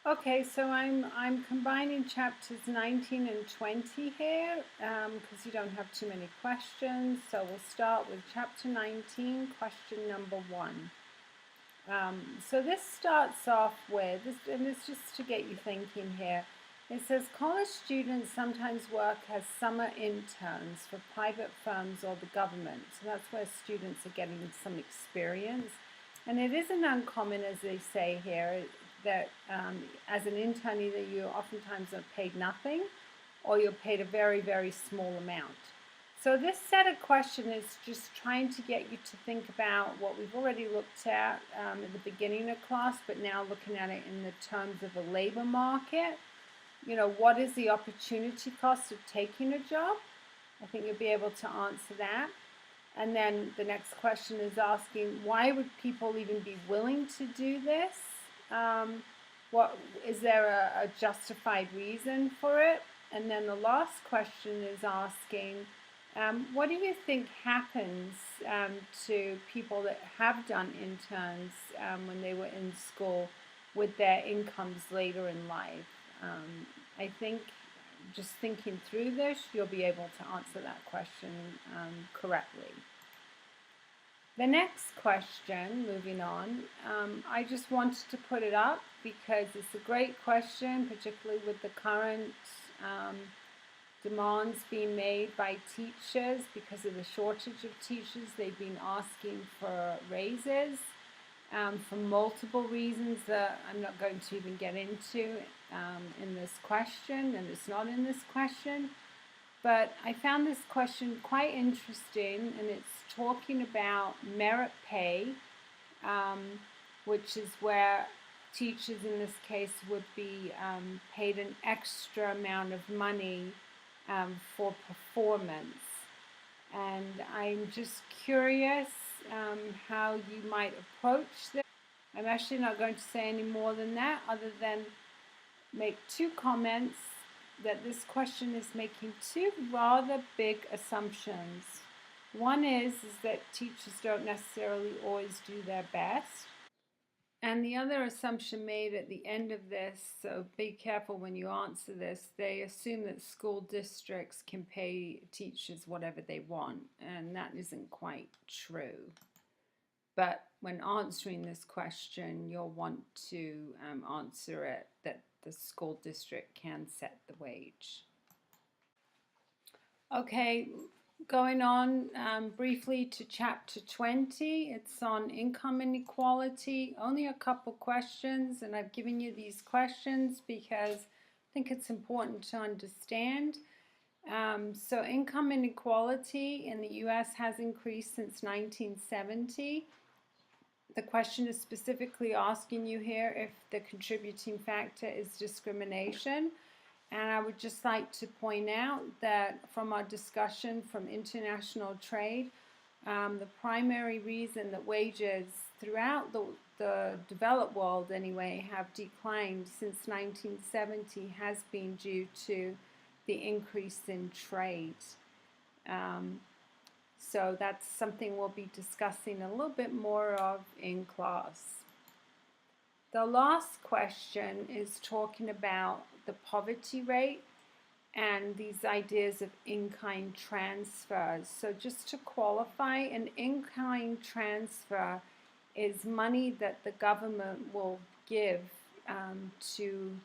Okay, so I'm combining chapters 19 and 20 here because you don't have too many questions. So we'll start with chapter 19, question number 1. So this starts off with, and it's just to get you thinking here. It says college students sometimes work as summer interns for private firms or the government. So that's where students are getting some experience. And it isn't uncommon, as they say here, that as an intern, either you oftentimes are paid nothing or you're paid a very, very small amount. So this set of questions is just trying to get you to think about what we've already looked at the beginning of class, but now looking at it in the terms of a labor market. You know, what is the opportunity cost of taking a job? I think you'll be able to answer that. And then the next question is asking, why would people even be willing to do this? What is there a justified reason for it? And then the last question is asking, what do you think happens to people that have done interns when they were in school with their incomes later in life? I think just thinking through this, you'll be able to answer that question correctly. The next question, moving on, I just wanted to put it up because it's a great question, particularly with the current demands being made by teachers because of the shortage of teachers. They've been asking for raises for multiple reasons that I'm not going to even get into in this question, and it's not in this question. But I found this question quite interesting, and it's talking about merit pay, which is where teachers in this case would be paid an extra amount of money for performance. And I'm just curious how you might approach this. I'm actually not going to say any more than that, other than make two comments that this question is making two rather big assumptions. One is that teachers don't necessarily always do their best. And the other assumption made at the end of this, so be careful when you answer this, they assume that school districts can pay teachers whatever they want, and that isn't quite true. But when answering this question, you'll want to answer it that the school district can set the wage. Okay, going on briefly to chapter 20. It's on income inequality. Only a couple questions, and I've given you these questions because I think it's important to understand. So income inequality in the US has increased since 1970. The question is specifically asking you here if the contributing factor is discrimination. And I would just like to point out that from our discussion from international trade, the primary reason that wages throughout the developed world anyway have declined since 1970 has been due to the increase in trade. So that's something we'll be discussing a little bit more of in class. The last question is talking about the poverty rate and these ideas of in-kind transfers. So just to qualify, an in-kind transfer is money that the government will give to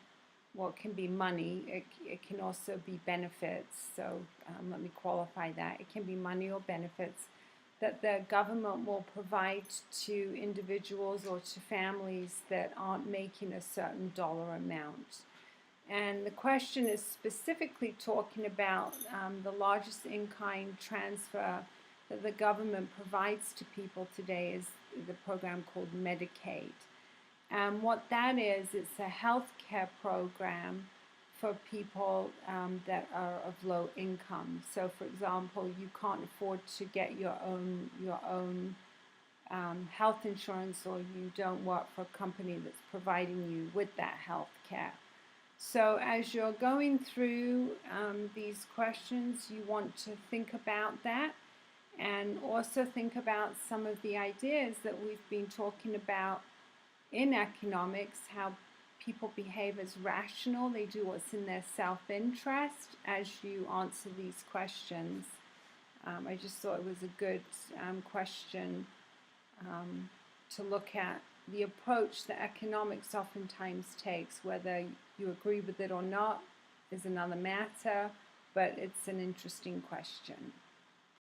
what can be money. It can also be benefits. So let me qualify that. It can be money or benefits that the government will provide to individuals or to families that aren't making a certain dollar amount. And the question is specifically talking about the largest in-kind transfer that the government provides to people today is the program called Medicaid. And what that is, it's a health care program for people that are of low income. So, for example, you can't afford to get your own health insurance, or you don't work for a company that's providing you with that health care. So as you're going through these questions, you want to think about that, and also think about some of the ideas that we've been talking about in economics, how people behave as rational. They do what's in their self-interest as you answer these questions. I just thought it was a good question to look at. The approach that economics oftentimes takes, whether you agree with it or not, is another matter, but it's an interesting question.